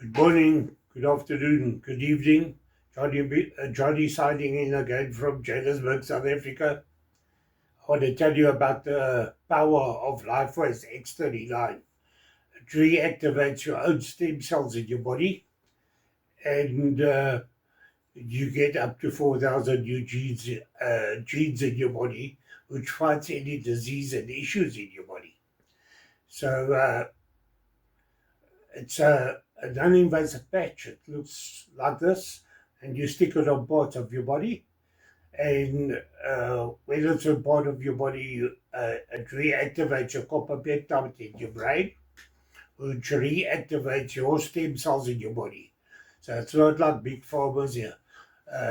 Good morning, good afternoon, good evening. Johnny signing in again from Johannesburg, South Africa. I want to tell you about the power of LifeWays X39. It reactivates your own stem cells in your body, and you get up to 4,000 new genes in your body, which fights any disease and issues in your body. So it's a non-invasive patch. It looks like this, and you stick it on parts of your body. And when it's a part of your body, it reactivates your copper peptide in your brain, which reactivates your stem cells in your body. So it's not like big pharma's here.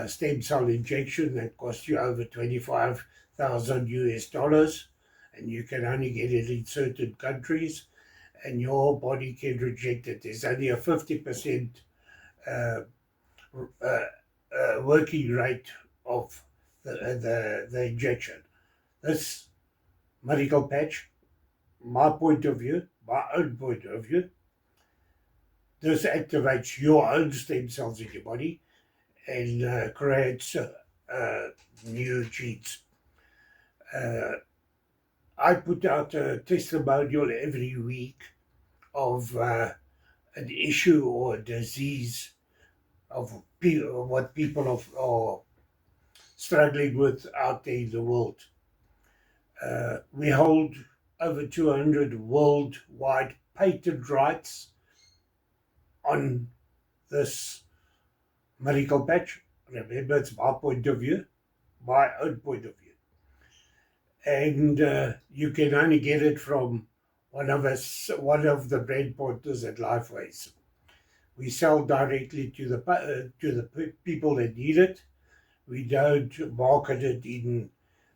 Stem cell injection that costs you over 25,000 US dollars, and you can only get it in certain countries, and your body can reject it. There's only a 50% uh, working rate of the injection. This medical patch, my own point of view, this activates your own stem cells in your body and creates new genes. I put out a testimonial every week of an issue or a disease of what people are struggling with out there in the world. We hold over 200 worldwide patent rights on this medical patch. Remember, it's my point of view, my own point of view. And you can only get it from one of the brand partners at LifeWays. We sell directly to the people that need it. We don't market it in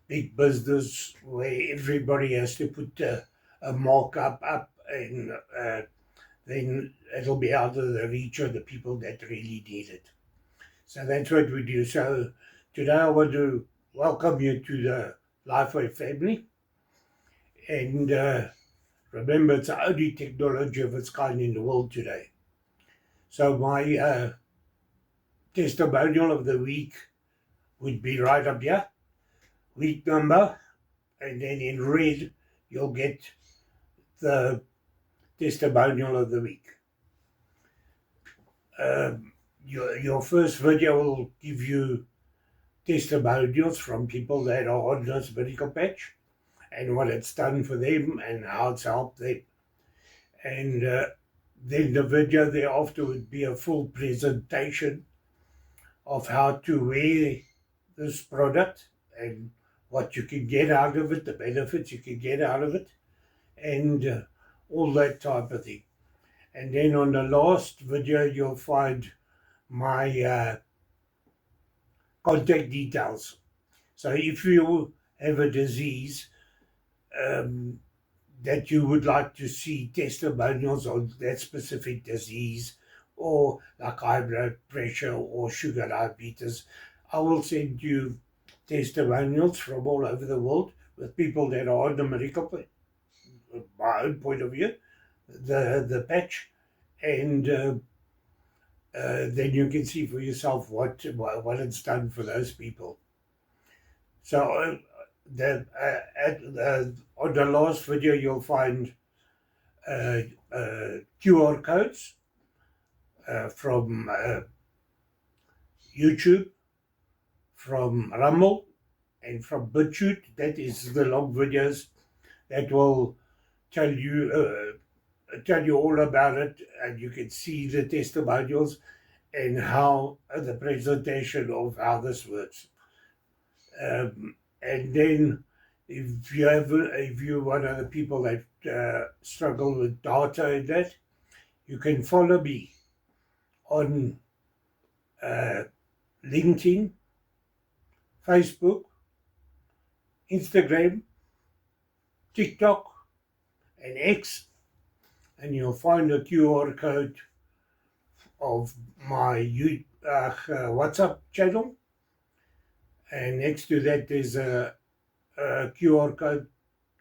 big business where everybody has to put a markup up, and then it'll be out of the reach of the people that really need it. So that's what we do. So today I want to welcome you to the LifeWay family. And remember, it's the only technology of its kind in the world today. So my testimonial of the week would be right up here, week number, and then in red you'll get the testimonial of the week. Your first video will give you testimonials from people that are on this medical patch and what it's done for them and how it's helped them. And then the video thereafter would be a full presentation of how to wear this product and what you can get out of it, the benefits you can get out of it, and all that type of thing. And then on the last video, you'll find my contact details. So if you have a disease that you would like to see testimonials on that specific disease, or like high blood pressure or sugar diabetes, I will send you testimonials from all over the world with people that are on the medical, my own point of view, the patch, and then you can see for yourself what it's done for those people. So on the last video, you'll find QR codes from YouTube, from Rumble, and from BitChute. That is the long videos that will tell you all about it, and you can see the testimonials and how the presentation of how this works. And then if you're one of the people that struggle with data and that, you can follow me on LinkedIn, Facebook, Instagram, TikTok, and X, and you'll find a QR code of my WhatsApp channel. And next to that, there's a QR code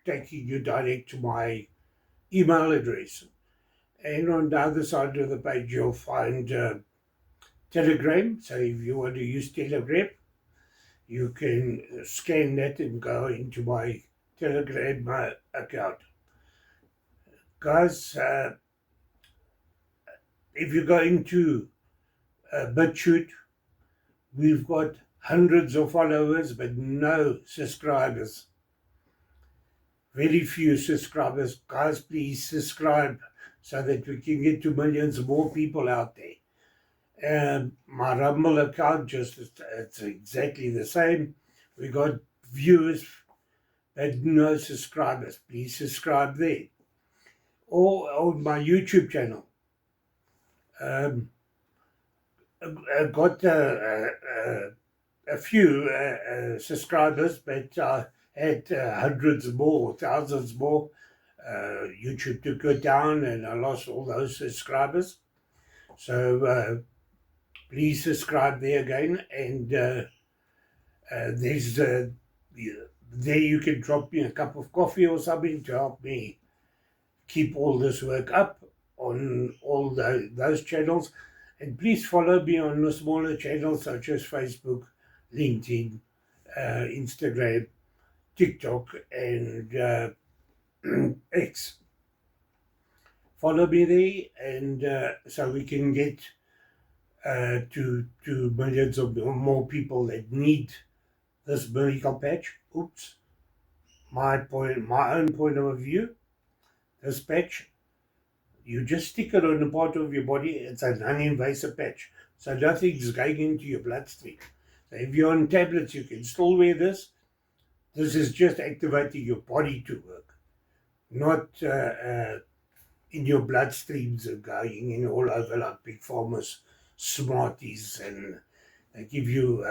taking you direct to my email address. And on the other side of the page, you'll find Telegram. So if you want to use Telegram, you can scan that and go into my Telegram account. Guys, if you go into BitChute, we've got hundreds of followers, but no subscribers. Very few subscribers. Guys, please subscribe so that we can get to millions more people out there. And my Rumble account, it's exactly the same. We got viewers, but no subscribers. Please subscribe there. Or on my YouTube channel. I got a few subscribers, but I had hundreds more, thousands more. YouTube took it down and I lost all those subscribers. So please subscribe there again. And there's there you can drop me a cup of coffee or something to help me keep all this work up on all those channels. And please follow me on the smaller channels such as Facebook, LinkedIn, Instagram, TikTok, and X. Follow me there, and so we can get to millions of more people that need this miracle patch. Oops, my own point of view. This patch, you just stick it on a part of your body. It's a non-invasive patch, so nothing's going into your bloodstream. So if you're on tablets, you can still wear this. This is just activating your body to work, not in your bloodstreams and going in all over like big pharma's Smarties, and they give you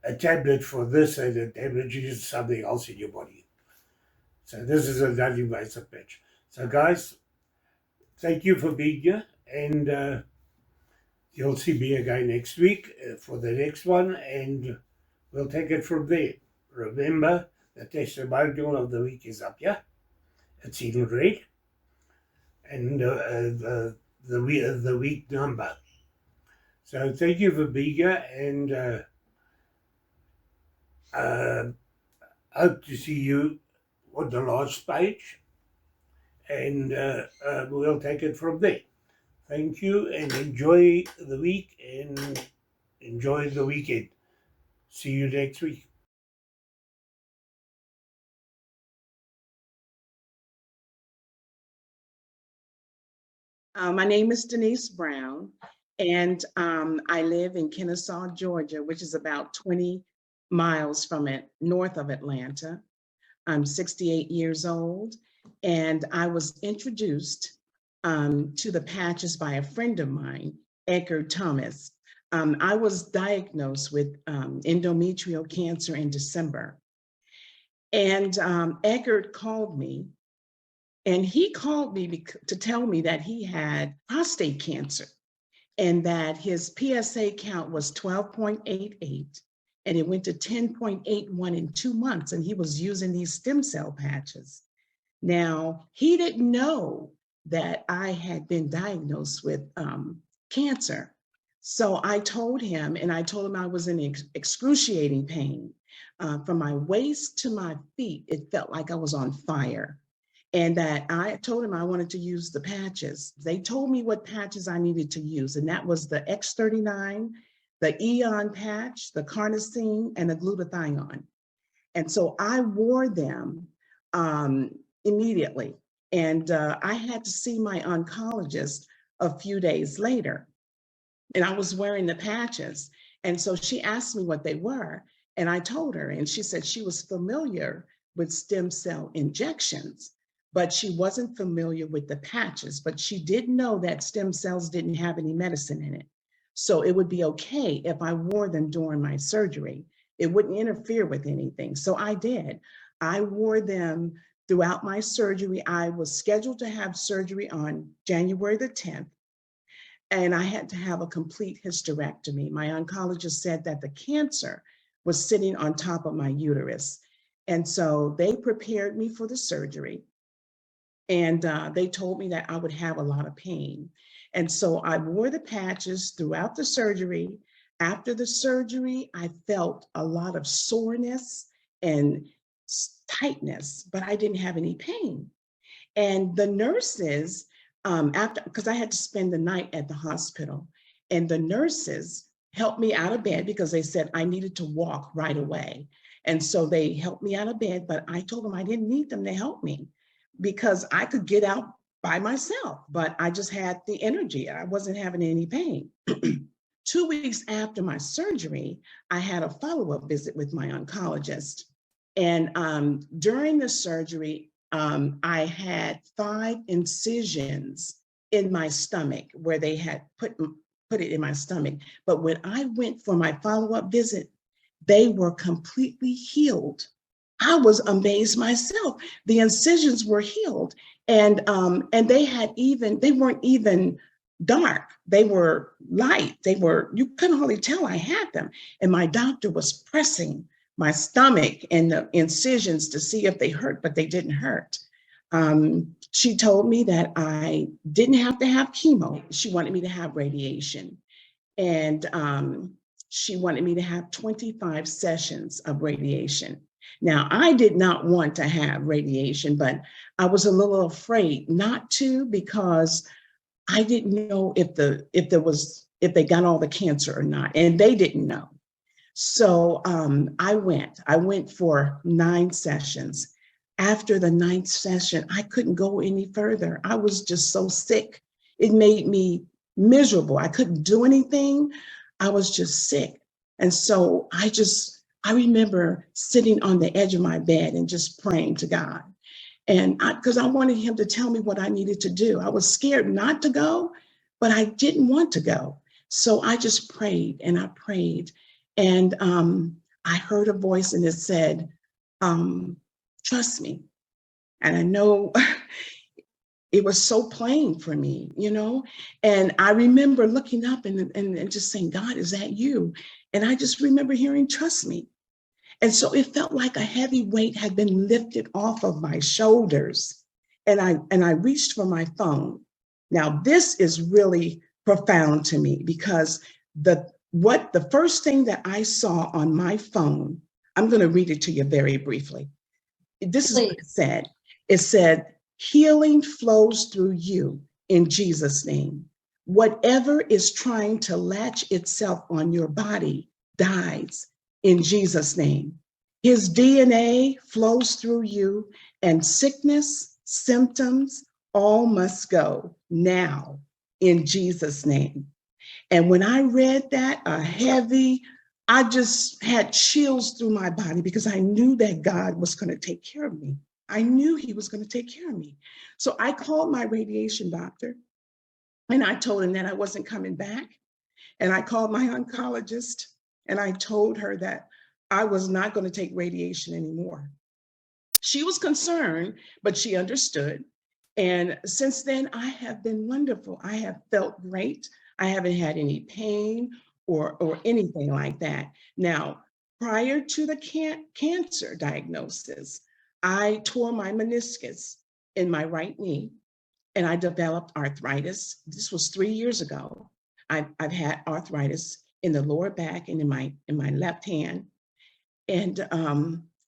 a tablet for this and a tablet is something else in your body. So this is a non-invasive patch. So guys, thank you for being here, and you'll see me again next week for the next one, and we'll take it from there. Remember, the testimonial of the week is up, yeah? It's in red, and the week number. So thank you for being here, and hope to see you on the last page, and we'll take it from there. Thank you, and enjoy the week and enjoy the weekend. See you next week. My name is Denise Brown, and I live in Kennesaw, Georgia, which is about 20 miles from it, north of Atlanta. I'm 68 years old, and I was introduced to the patches by a friend of mine, Edgar Thomas. I was diagnosed with endometrial cancer in December, and Edgar called me. And he called me to tell me that he had prostate cancer and that his PSA count was 12.88 and it went to 10.81 in 2 months. And he was using these stem cell patches. Now, he didn't know that I had been diagnosed with cancer. So I told him, and I told him I was in excruciating pain. From my waist to my feet, it felt like I was on fire. And that I told him I wanted to use the patches. They told me what patches I needed to use, and that was the X39, the Eon patch, the carnosine, and the glutathione. And so I wore them immediately. And I had to see my oncologist a few days later. And I was wearing the patches. And so she asked me what they were. And I told her, and she said she was familiar with stem cell injections, but she wasn't familiar with the patches. But she did know that stem cells didn't have any medicine in it. So it would be okay if I wore them during my surgery. It wouldn't interfere with anything. So I did. I wore them throughout my surgery. I was scheduled to have surgery on January the 10th, and I had to have a complete hysterectomy. My oncologist said that the cancer was sitting on top of my uterus. And so they prepared me for the surgery. And they told me that I would have a lot of pain. And so I wore the patches throughout the surgery. After the surgery, I felt a lot of soreness and tightness, but I didn't have any pain. And the nurses, after, because I had to spend the night at the hospital, and the nurses helped me out of bed because they said I needed to walk right away. And so they helped me out of bed, but I told them I didn't need them to help me because I could get out by myself, but I just had the energy. I wasn't having any pain. 2 weeks after my surgery, I had a follow-up visit with my oncologist. And during the surgery, I had 5 incisions in my stomach where they had put it in my stomach. But when I went for my follow-up visit, they were completely healed. I was amazed myself. The incisions were healed, and they weren't even dark. They were light. You couldn't hardly tell I had them. And my doctor was pressing my stomach and the incisions to see if they hurt, but they didn't hurt. She told me that I didn't have to have chemo. She wanted me to have radiation. And she wanted me to have 25 sessions of radiation. Now, I did not want to have radiation, but I was a little afraid not to because I didn't know if they got all the cancer or not, and they didn't know. So I went for 9 sessions. After the 9th session, I couldn't go any further. I was just so sick. It made me miserable. I couldn't do anything. I was just sick. And so I remember sitting on the edge of my bed and just praying to God. And because I wanted him to tell me what I needed to do. I was scared not to go, but I didn't want to go. So I just prayed and I prayed. And I heard a voice and it said, trust me. And I know it was so plain for me, and I remember looking up and just saying, God, is that you? And I just remember hearing, trust me. And so it felt like a heavy weight had been lifted off of my shoulders. And I reached for my phone. Now, this is really profound to me because the first thing that I saw on my phone, I'm going to read it to you very briefly. This is what it said. It said, healing flows through you in Jesus' name. Whatever is trying to latch itself on your body dies in Jesus' name. His DNA flows through you, and sickness, symptoms, all must go now in Jesus' name. And when I read that, I just had chills through my body because I knew that God was going to take care of me. I knew he was going to take care of me. So I called my radiation doctor and I told him that I wasn't coming back. And I called my oncologist and I told her that I was not going to take radiation anymore. She was concerned, but she understood. And since then, I have been wonderful. I have felt great. I haven't had any pain or anything like that. Now, prior to the cancer diagnosis, I tore my meniscus in my right knee and I developed arthritis. This was 3 years ago. I've had arthritis in the lower back and in my left hand. And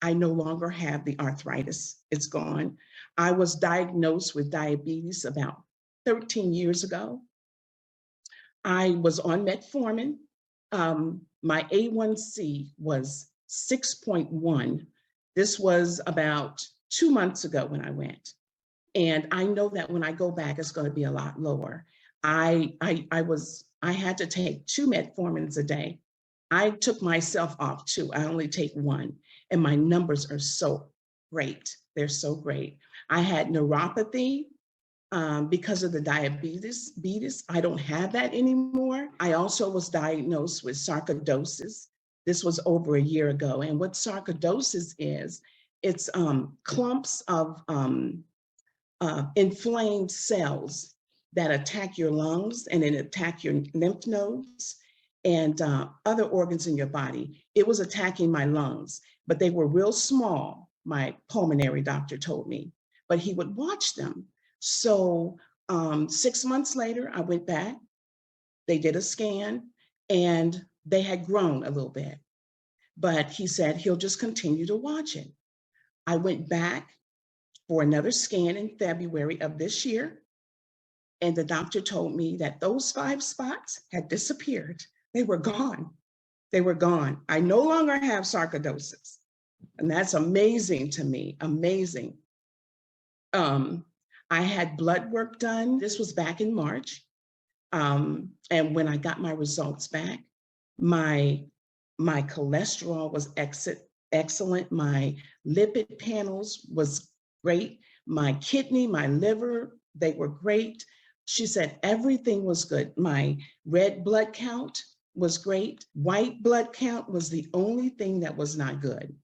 I no longer have the arthritis. It's gone. I was diagnosed with diabetes about 13 years ago. I was on metformin. My A1C was 6.1. This was about 2 months ago when I went. And I know that when I go back, it's going to be a lot lower. I had to take 2 metformins a day. I took myself off 2. I only take 1. And my numbers are so great. They're so great. I had neuropathy because of the diabetes. I don't have that anymore. I also was diagnosed with sarcoidosis. This was over a year ago. And what sarcoidosis is, it's clumps of inflamed cells that attack your lungs and then attack your lymph nodes and other organs in your body. It was attacking my lungs. but they were real small, my pulmonary doctor told me, but he would watch them. So 6 months later, I went back, they did a scan, and they had grown a little bit, but he said he'll just continue to watch it. I went back for another scan in February of this year, and the doctor told me that those 5 spots had disappeared. They were gone. They were gone. I no longer have sarcoidosis. And that's amazing to me, amazing. I had blood work done. This was back in March. And when I got my results back, my cholesterol was excellent. My lipid panels was great. My kidney, my liver, they were great. She said everything was good. My red blood count was great. White blood count was the only thing that was not good.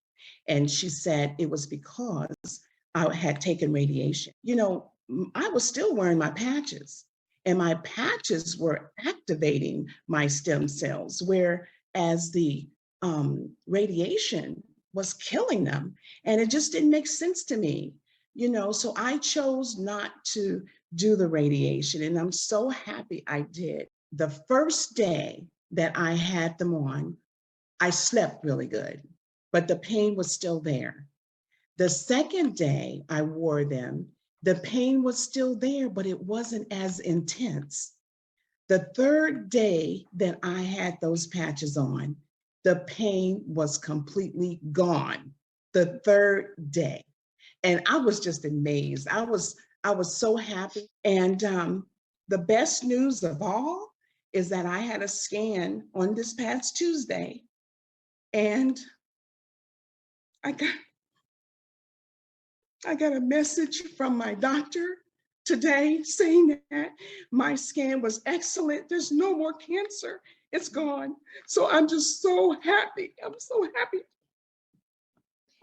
And she said it was because I had taken radiation. You know, I was still wearing my patches, and my patches were activating my stem cells, whereas the radiation was killing them. And it just didn't make sense to me, you know, so I chose not to do the radiation, and I'm so happy I did. The first day that I had them on, I slept really good, but the pain was still there. The second day I wore them, the pain was still there, but it wasn't as intense. The third day that I had those patches on, the pain was completely gone. The third day. And I was just amazed. I was so happy. And the best news of all is that I had a scan on this past Tuesday, and I got a message from my doctor today saying that my scan was excellent. There's no more cancer. It's gone. So I'm just so happy. I'm so happy.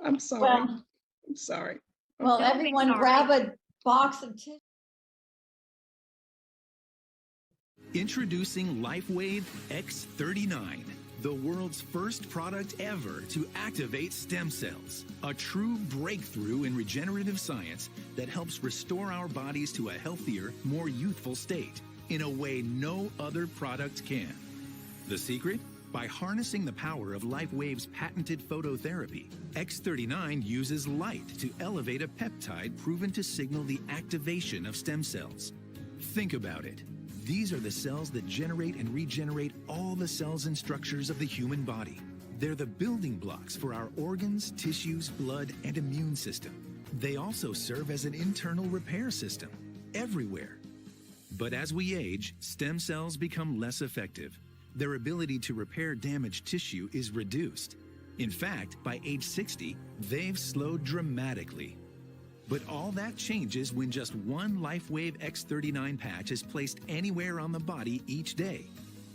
I'm sorry. Well, I'm sorry. well, Don't be everyone sorry. grab a box of tissue. Introducing LifeWave X39, the world's first product ever to activate stem cells. A true breakthrough in regenerative science that helps restore our bodies to a healthier, more youthful state in a way no other product can. The secret? By harnessing the power of LifeWave's patented phototherapy, X39 uses light to elevate a peptide proven to signal the activation of stem cells. Think about it. These are the cells that generate and regenerate all the cells and structures of the human body. They're the building blocks for our organs, tissues, blood, and immune system. They also serve as an internal repair system everywhere. But as we age, stem cells become less effective. Their ability to repair damaged tissue is reduced. In fact, by age 60, they've slowed dramatically. But all that changes when just one LifeWave X39 patch is placed anywhere on the body each day.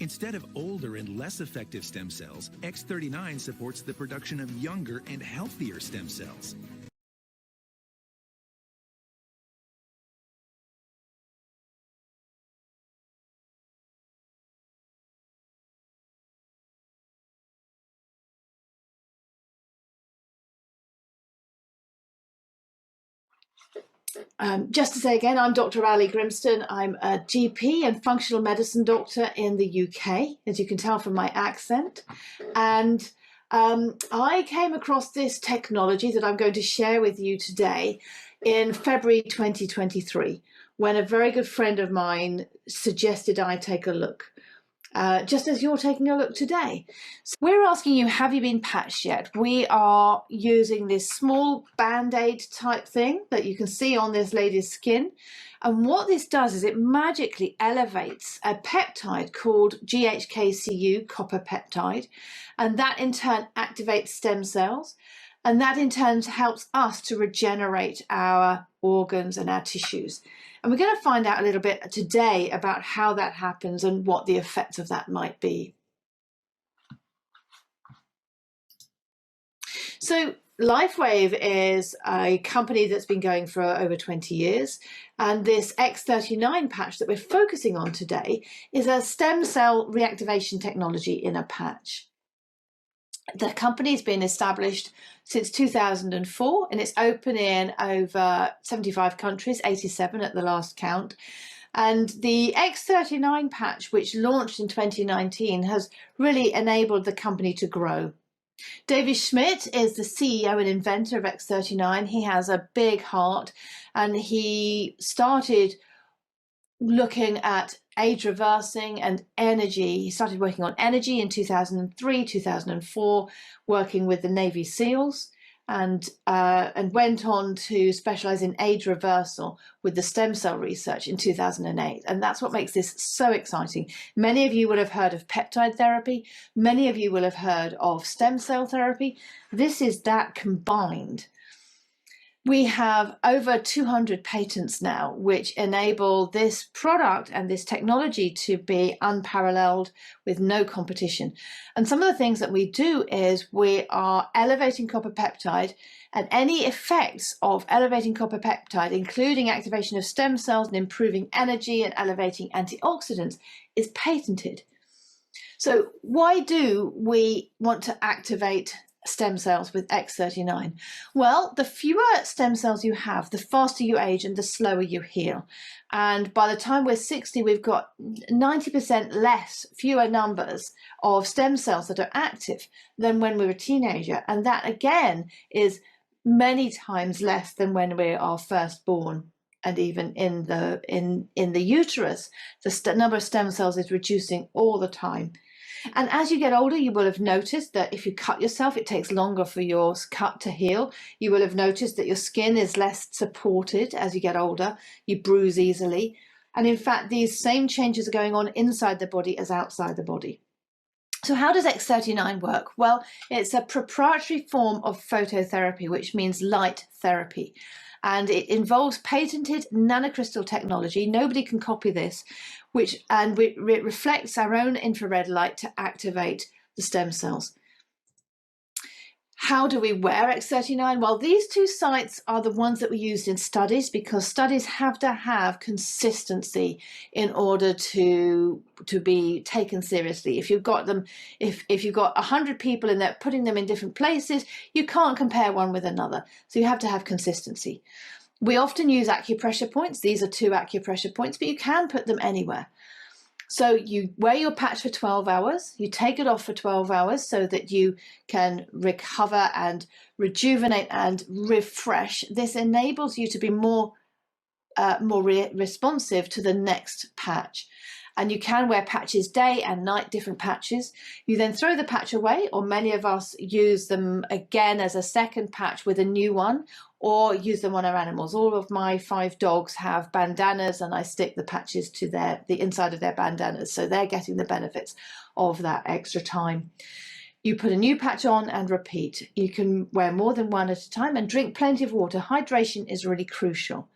Instead of older and less effective stem cells, X39 supports the production of younger and healthier stem cells. Just to say again, I'm Dr. Ali Grimston. I'm a GP and functional medicine doctor in the UK, as you can tell from my accent. And I came across this technology that I'm going to share with you today in February 2023, when a very good friend of mine suggested I take a look. Just as you're taking a look today. So we're asking you, have you been patched yet? We are using this small Band-Aid type thing that you can see on this lady's skin. And what this does is it magically elevates a peptide called GHKCU, copper peptide, and that in turn activates stem cells. And that in turn helps us to regenerate our organs and our tissues. And we're going to find out a little bit today about how that happens and what the effects of that might be. So LifeWave is a company that's been going for over 20 years. And this X39 patch that we're focusing on today is a stem cell reactivation technology in a patch. The company's been established since 2004, and it's open in over 75 countries, 87 at the last count. And the X39 patch, which launched in 2019, has really enabled the company to grow. David Schmidt is the CEO and inventor of X39. He has a big heart, and he started looking at age reversing and energy. He started working on energy in 2003, 2004, working with the Navy SEALs, and went on to specialize in age reversal with the stem cell research in 2008. And that's what makes this so exciting. Many of you will have heard of peptide therapy. Many of you will have heard of stem cell therapy. This is that combined. We have over 200 patents now, which enable this product and this technology to be unparalleled with no competition. And some of the things that we do is we are elevating copper peptide, and any effects of elevating copper peptide, including activation of stem cells and improving energy and elevating antioxidants, is patented. So why do we want to activate stem cells with X39? Well, the fewer stem cells you have, the faster you age and the slower you heal. And by the time we're 60, we've got 90% fewer numbers of stem cells that are active than when we're a teenager. And that again is many times less than when we are first born. And even in the uterus, the number of stem cells is reducing all the time. And as you get older, you will have noticed that if you cut yourself, it takes longer for your cut to heal. You will have noticed that your skin is less supported as you get older. You bruise easily. And in fact, these same changes are going on inside the body as outside the body. So how does X39 work? Well, it's a proprietary form of phototherapy, which means light therapy. And it involves patented nanocrystal technology. Nobody can copy this, it reflects our own infrared light to activate the stem cells. How do we wear X39? Well, these two sites are the ones that we used in studies, because studies have to have consistency in order to be taken seriously. If you've got them, if you've got 100 people in there, putting them in different places, you can't compare one with another. So you have to have consistency. We often use acupressure points. These are 2 acupressure points, but you can put them anywhere. So you wear your patch for 12 hours, you take it off for 12 hours so that you can recover and rejuvenate and refresh. This enables you to be more responsive to the next patch. And you can wear patches day and night, different patches. You then throw the patch away, or many of us use them again as a second patch with a new one, or use them on our animals. All of my 5 dogs have bandanas, and I stick the patches to the inside of their bandanas, so they're getting the benefits of that extra time. You put a new patch on and repeat. You can wear more than one at a time, and drink plenty of water. Hydration is really crucial.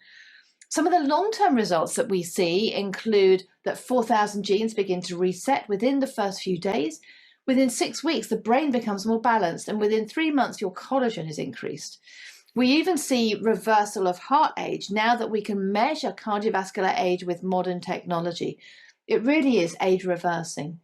Some of the long-term results that we see include that 4,000 genes begin to reset within the first few days. Within 6 weeks, the brain becomes more balanced, and within 3 months, your collagen is increased. We even see reversal of heart age now that we can measure cardiovascular age with modern technology. It really is age reversing.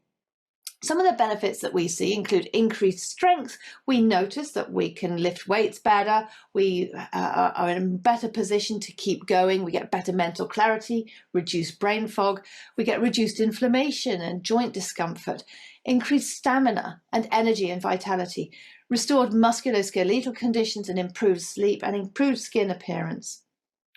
Some of the benefits that we see include increased strength. We notice that we can lift weights better. We are in a better position to keep going. We get better mental clarity, reduced brain fog. We get reduced inflammation and joint discomfort, increased stamina and energy and vitality, restored musculoskeletal conditions and improved sleep and improved skin appearance.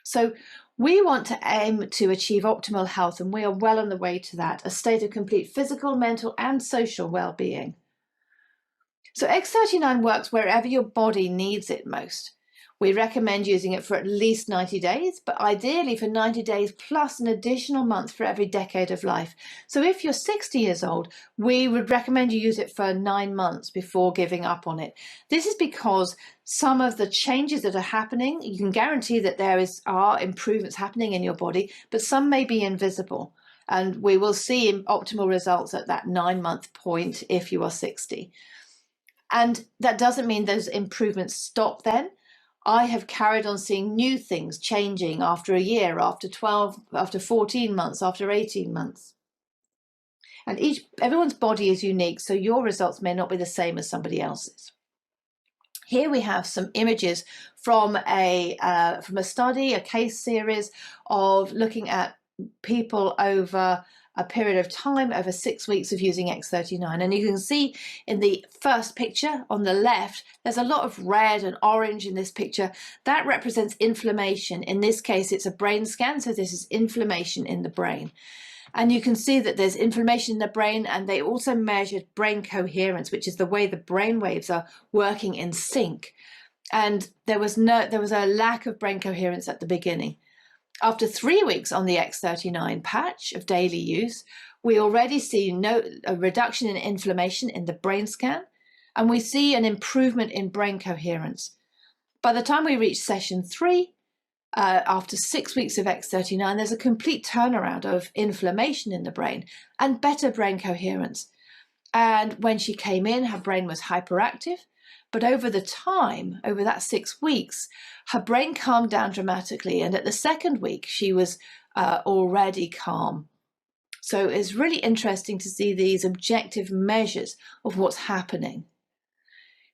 So we want to aim to achieve optimal health, and we are well on the way to that, a state of complete physical, mental, and social well-being. So X39 works wherever your body needs it most. We recommend using it for at least 90 days, but ideally for 90 days plus an additional month for every decade of life. So if you're 60 years old, we would recommend you use it for 9 months before giving up on it. This is because some of the changes that are happening, you can guarantee that there are improvements happening in your body, but some may be invisible. And we will see optimal results at that 9-month point if you are 60. And that doesn't mean those improvements stop then. I have carried on seeing new things changing after a year, after 12, after 14 months, after 18 months. And everyone's body is unique, so your results may not be the same as somebody else's. Here we have some images from a study, a case series of looking at people over a period of time, over 6 weeks of using X39. And you can see in the first picture on the left, there's a lot of red and orange in this picture. That represents inflammation. In this case, it's a brain scan, so this is inflammation in the brain. And you can see that there's inflammation in the brain, and they also measured brain coherence, which is the way the brain waves are working in sync. And there was a lack of brain coherence at the beginning. After 3 weeks on the X39 patch of daily use, we already see a reduction in inflammation in the brain scan, and we see an improvement in brain coherence. By the time we reach session 3, after 6 weeks of X39, there's a complete turnaround of inflammation in the brain and better brain coherence. And when she came in, her brain was hyperactive, but over that 6 weeks, her brain calmed down dramatically. And at the second week, she was already calm. So it's really interesting to see these objective measures of what's happening.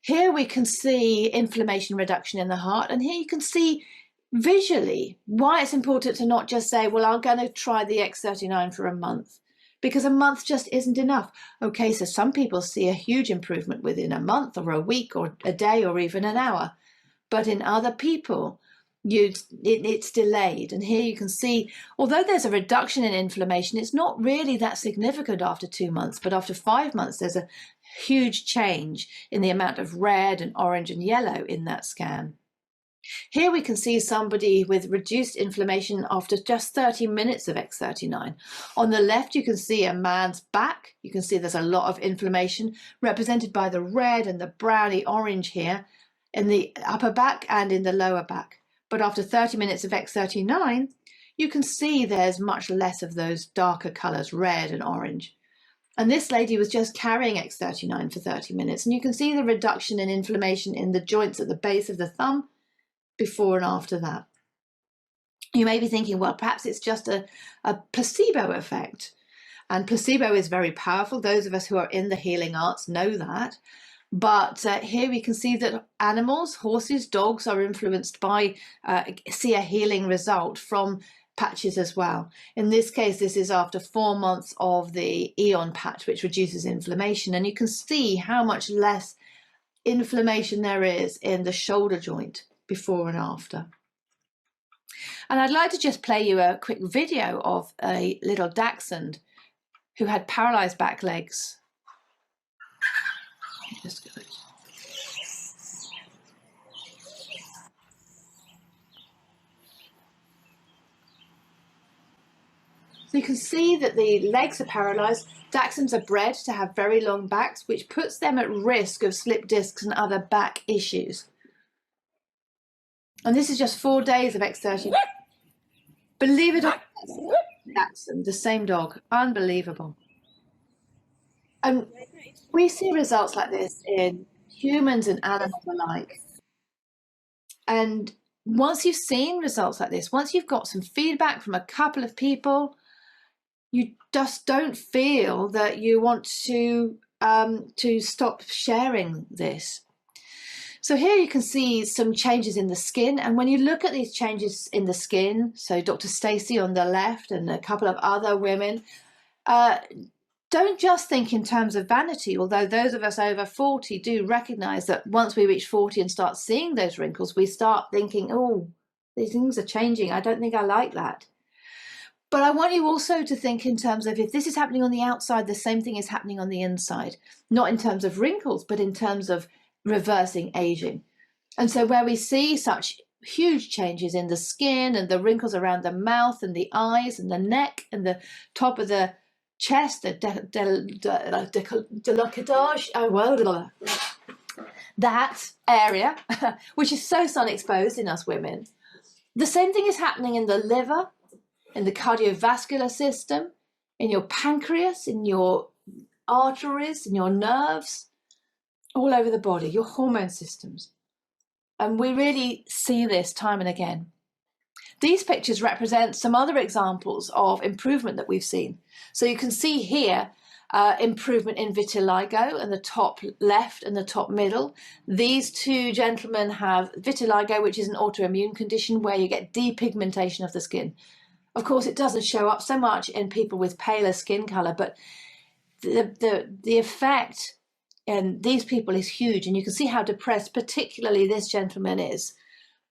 Here we can see inflammation reduction in the heart, and here you can see visually why it's important to not just say, well, I'm going to try the X39 for a month, because a month just isn't enough. Okay, so some people see a huge improvement within a month or a week or a day or even an hour, but in other people, it's delayed. And here you can see, although there's a reduction in inflammation, it's not really that significant after 2 months, but after 5 months, there's a huge change in the amount of red and orange and yellow in that scan. Here we can see somebody with reduced inflammation after just 30 minutes of X39. On the left, you can see a man's back. You can see there's a lot of inflammation represented by the red and the browny orange here in the upper back and in the lower back. But after 30 minutes of X39, you can see there's much less of those darker colors, red and orange. And this lady was just carrying X39 for 30 minutes. And you can see the reduction in inflammation in the joints at the base of the thumb before and after that. You may be thinking, well, perhaps it's just a placebo effect. And placebo is very powerful. Those of us who are in the healing arts know that. But here we can see that animals, horses, dogs are influenced by, see a healing result from patches as well. In this case, this is after 4 months of the Eon patch, which reduces inflammation. And you can see how much less inflammation there is in the shoulder joint before and after. And I'd like to just play you a quick video of a little dachshund who had paralyzed back legs. Just go. So you can see that the legs are paralyzed. Dachshunds are bred to have very long backs, which puts them at risk of slip discs and other back issues. And this is just 4 days of X39. Believe it or not, Dachshund, the same dog, unbelievable. And we see results like this in humans and animals alike. And once you've seen results like this, once you've got some feedback from a couple of people, you just don't feel that you want to stop sharing this. So here you can see some changes in the skin. And when you look at these changes in the skin, so Dr. Stacey on the left and a couple of other women, don't just think in terms of vanity, although those of us over 40 do recognize that once we reach 40 and start seeing those wrinkles, we start thinking, oh, these things are changing. I don't think I like that. But I want you also to think in terms of, if this is happening on the outside, the same thing is happening on the inside, not in terms of wrinkles, but in terms of reversing aging. And so where we see such huge changes in the skin and the wrinkles around the mouth and the eyes and the neck and the top of the chest, the décolletage, that area, which is so sun exposed in us women. The same thing is happening in the liver, in the cardiovascular system, in your pancreas, in your arteries, in your nerves, all over the body, your hormone systems. And we really see this time and again. These pictures represent some other examples of improvement that we've seen. So you can see here improvement in vitiligo in the top left and the top middle. These two gentlemen have vitiligo, which is an autoimmune condition where you get depigmentation of the skin. Of course, it doesn't show up so much in people with paler skin color, but the effect in these people is huge. And you can see how depressed particularly this gentleman is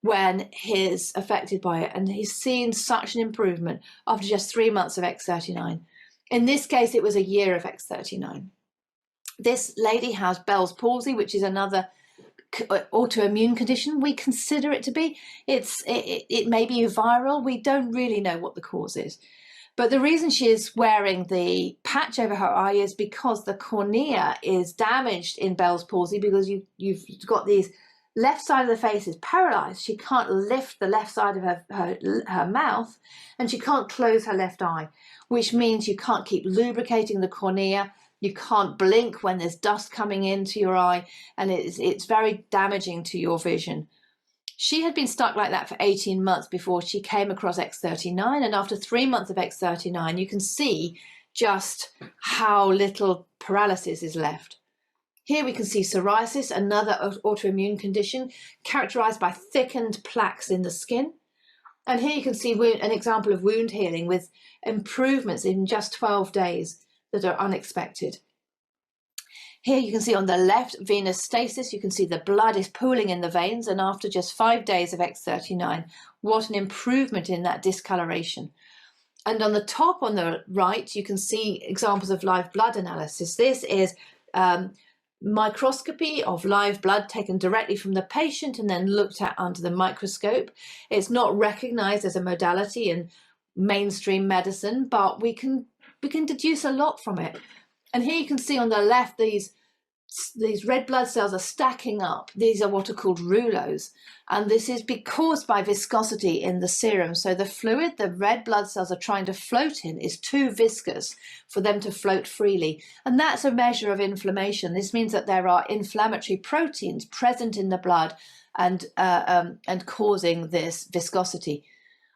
when he's affected by it. And he's seen such an improvement after just 3 months of X39. In this case, it was a year of X39. This lady has Bell's palsy, which is another autoimmune condition. We consider it to be. It may be viral. We don't really know what the cause is. But the reason she is wearing the patch over her eye is because the cornea is damaged in Bell's palsy, because you've got these left side of the face is paralyzed. She can't lift the left side of her mouth, and she can't close her left eye, which means you can't keep lubricating the cornea. You can't blink when there's dust coming into your eye, and it's very damaging to your vision. She had been stuck like that for 18 months before she came across X39, and after 3 months of X39, you can see just how little paralysis is left. Here we can see psoriasis, another autoimmune condition characterized by thickened plaques in the skin. And here you can see an example of wound healing with improvements in just 12 days that are unexpected. Here you can see on the left venous stasis. You can see the blood is pooling in the veins, and after just 5 days of X39, what an improvement in that discoloration. And on the top on the right, you can see examples of live blood analysis. This is microscopy of live blood taken directly from the patient and then looked at under the microscope. It's not recognized as a modality in mainstream medicine, but we can deduce a lot from it. And here you can see on the left, these red blood cells are stacking up. These are what are called rouleaus. And this is caused by viscosity in the serum. So the fluid the red blood cells are trying to float in is too viscous for them to float freely. And that's a measure of inflammation. This means that there are inflammatory proteins present in the blood and causing this viscosity.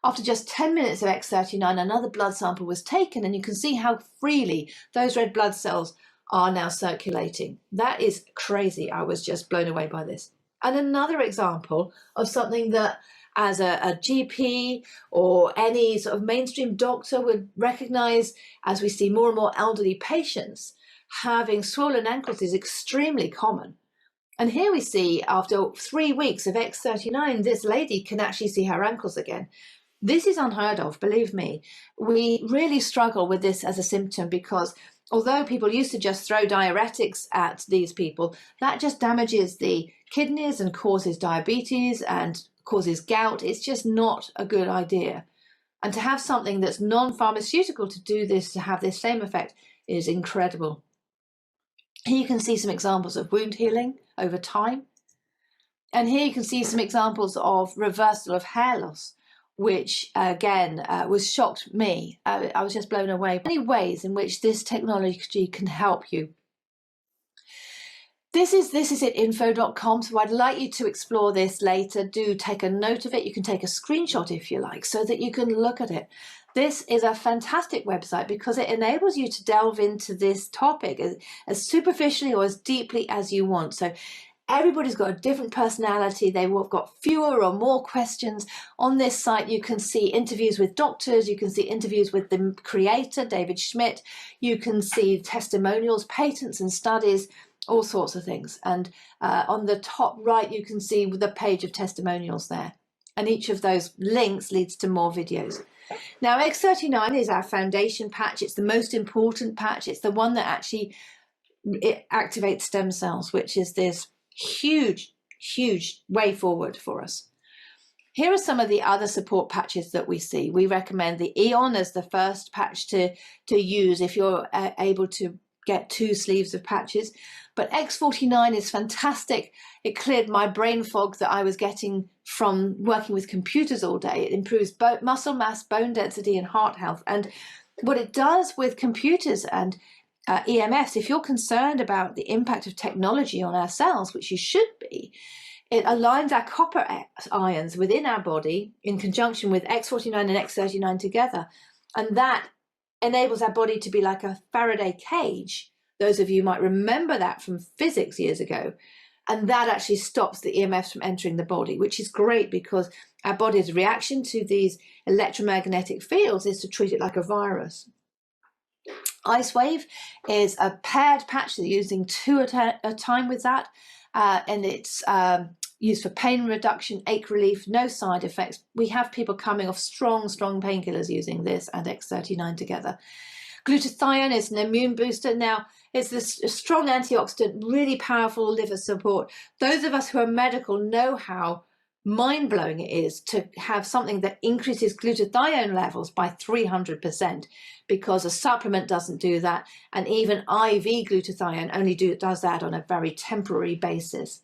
After just 10 minutes of X39, another blood sample was taken, and you can see how freely those red blood cells are now circulating. That is crazy. I was just blown away by this. And another example of something that as a GP or any sort of mainstream doctor would recognize, as we see more and more elderly patients, having swollen ankles is extremely common. And here we see after 3 weeks of X39, this lady can actually see her ankles again. This is unheard of, believe me. We really struggle with this as a symptom because although people used to just throw diuretics at these people, that just damages the kidneys and causes diabetes and causes gout. It's just not a good idea. And to have something that's non-pharmaceutical to do this, to have this same effect, is incredible. Here you can see some examples of wound healing over time. And here you can see some examples of reversal of hair loss, which again was shocked me. I was just blown away. Many ways in which this technology can help you. This is at info.com, so I'd like you to explore this later. Do take a note of it. You can take a screenshot if you like, so that you can look at it. This is a fantastic website because it enables you to delve into this topic as superficially or as deeply as you want. So everybody's got a different personality. They've got fewer or more questions. On this site, you can see interviews with doctors. You can see interviews with the creator, David Schmidt. You can see testimonials, patents and studies, all sorts of things. And on the top right, you can see the page of testimonials there. And each of those links leads to more videos. Now, X39 is our foundation patch. It's the most important patch. It's the one that actually activates stem cells, which is this huge way forward for us. Here are some of the other support patches that we see. We recommend the Eon as the first patch to use if you're able to get 2 sleeves of patches. But X49 is fantastic. It cleared my brain fog that I was getting from working with computers all day. It improves muscle mass, bone density, and heart health. And what it does with computers and EMFs, if you're concerned about the impact of technology on our cells, which you should be, it aligns our copper ions within our body in conjunction with X49 and X39 together. And that enables our body to be like a Faraday cage. Those of you might remember that from physics years ago. And that actually stops the EMFs from entering the body, which is great because our body's reaction to these electromagnetic fields is to treat it like a virus. Ice Wave is a paired patch that you're using 2 at a time with that, and it's used for pain reduction, ache relief, no side effects. We have people coming off strong painkillers using this and X39 together. Glutathione is an immune booster. Now, it's this strong antioxidant, really powerful liver support. Those of us who are medical know how mind-blowing it is to have something that increases glutathione levels by 300%, because a supplement doesn't do that, and even IV glutathione only does that on a very temporary basis.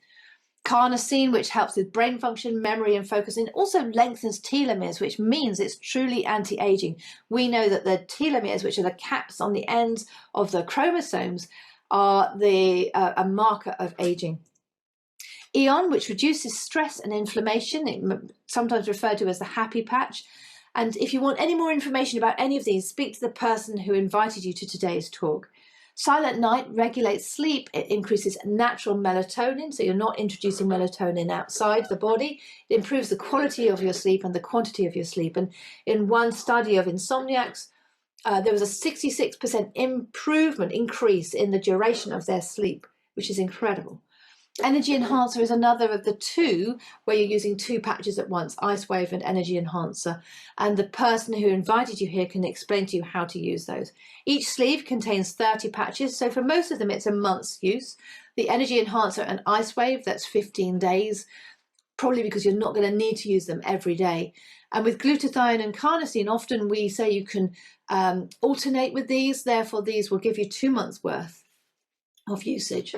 Carnosine, which helps with brain function, memory and focus, and also lengthens telomeres, which means it's truly anti-aging. We know that the telomeres, which are the caps on the ends of the chromosomes, are a marker of aging. Eon, which reduces stress and inflammation, sometimes referred to as the happy patch. And if you want any more information about any of these, speak to the person who invited you to today's talk. Silent Night regulates sleep. It increases natural melatonin, so you're not introducing melatonin outside the body. It improves the quality of your sleep and the quantity of your sleep. And in one study of insomniacs, there was a 66% increase in the duration of their sleep, which is incredible. Energy Enhancer is another of the 2 where you're using 2 patches at once, Ice Wave and Energy Enhancer. And the person who invited you here can explain to you how to use those. Each sleeve contains 30 patches, so for most of them it's a month's use. The Energy Enhancer and Ice Wave, that's 15 days, probably because you're not going to need to use them every day. And with glutathione and carnosine, often we say you can alternate with these, therefore these will give you 2 months worth of usage.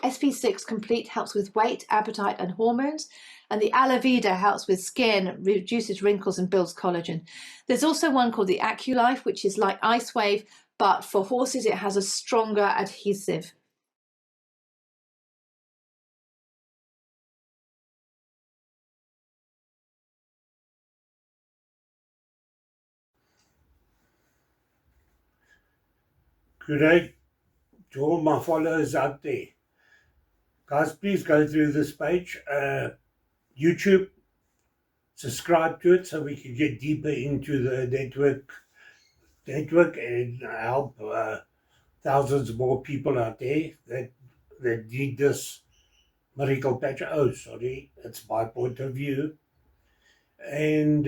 SP6 Complete helps with weight, appetite and hormones, and the Aloe Vida helps with skin, reduces wrinkles and builds collagen. There's also one called the AccuLife, which is like Ice Wave, but for horses it has a stronger adhesive. Good day to all my followers out there. Guys, please go through this page, YouTube, subscribe to it so we can get deeper into the network and help thousands more people out there that need this miracle patch. Oh, sorry, that's my point of view. And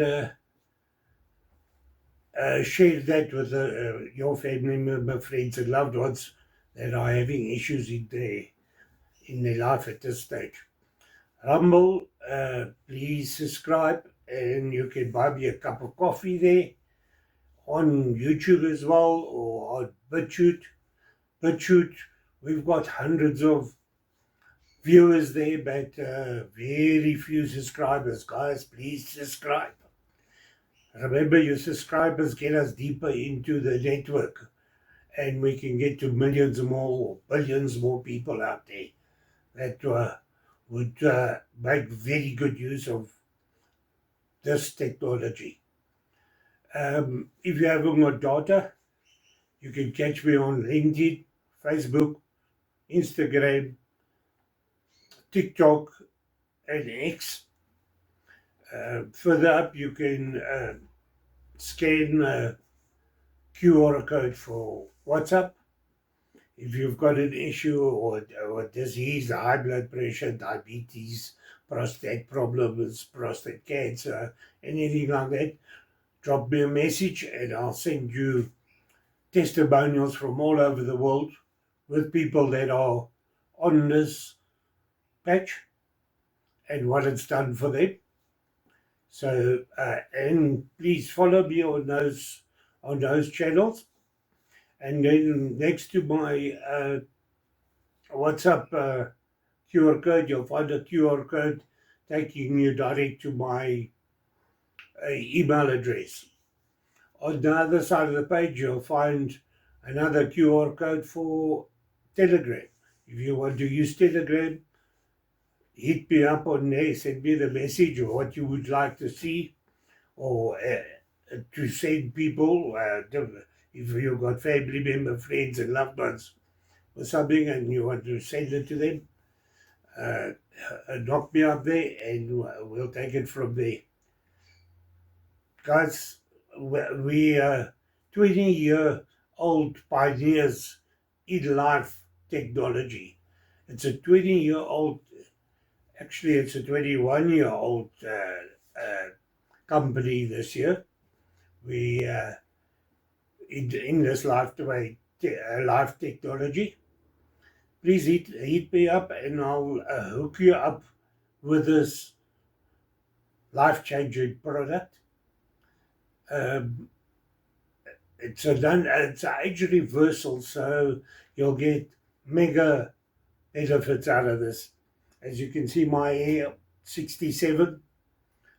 share that with your family member, friends and loved ones that are having issues in their life at this stage. Rumble, please subscribe, and you can buy me a cup of coffee there on YouTube as well, or on BitChute. We've got hundreds of viewers there, but very few subscribers. Guys, please subscribe. Remember, your subscribers get us deeper into the network, and we can get to millions more or billions more people out there that would make very good use of this technology. If you haven't got data, you can catch me on LinkedIn, Facebook, Instagram, TikTok, and X. Further up, you can scan a QR code for WhatsApp. If you've got an issue or disease, high blood pressure, diabetes, prostate problems, prostate cancer, anything like that, drop me a message and I'll send you testimonials from all over the world with people that are on this patch and what it's done for them. So, and please follow me on those channels. And then next to my WhatsApp QR code, you'll find a QR code taking you direct to my email address. On the other side of the page, you'll find another QR code for Telegram. If you want to use Telegram, hit me up on there, send me the message or what you would like to see, or to send people if you've got family member, friends, and loved ones or something, and you want to send it to them, knock me up there, and we'll take it from there. Guys, we are 20-year-old pioneers in life technology. It's a 20-year-old, actually it's a 21-year-old company this year. We in this life technology. Please hit me up, and I'll hook you up with this life-changing product. It's an age reversal, so you'll get mega benefits out of this. As you can see, my hair, 67.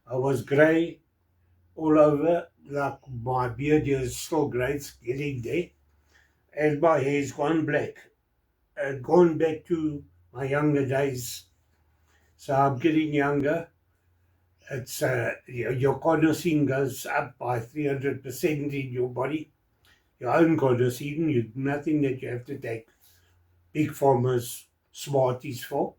I was grey all over, like my beard is still grey, it's getting there. And my hair's gone black. Gone back to my younger days. So I'm getting younger. It's your carnosine goes up by 300% in your body. Your own carnosine, nothing that you have to take big pharma's Smarties for.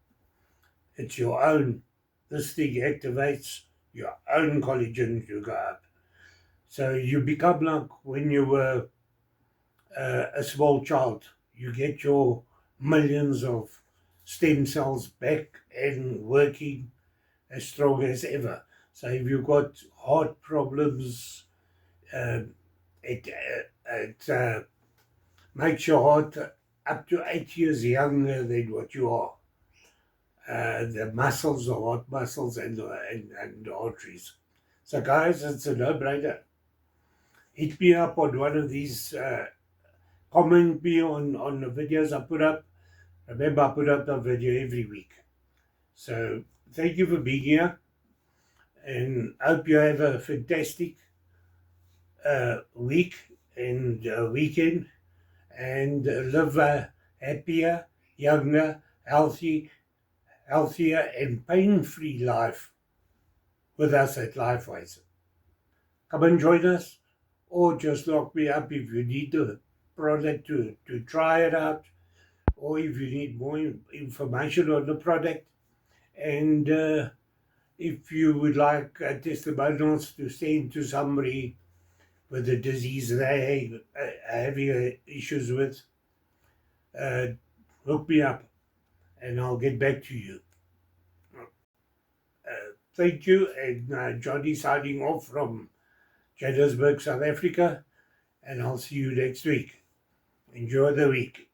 It's your own. This thing activates your own collagen to go up. So you become like when you were a small child. You get your millions of stem cells back and working as strong as ever. So if you've got heart problems, it makes your heart up to 8 years younger than what you are. The muscles, the heart muscles, and the arteries. So guys, it's a no-brainer. Hit me up on one of these, comment me on the videos I put up. Remember, I put up the video every week. So thank you for being here, and hope you have a fantastic week and weekend, and live a happier, younger, healthier and pain-free life with us at Lifeways. Come and join us, or just look me up if you need the product to try it out, or if you need more information on the product. And if you would like testimonials to send to somebody with a disease they are having issues with, hook me up and I'll get back to you. Thank you, and Johnny signing off from Johannesburg, South Africa, and I'll see you next week. Enjoy the week.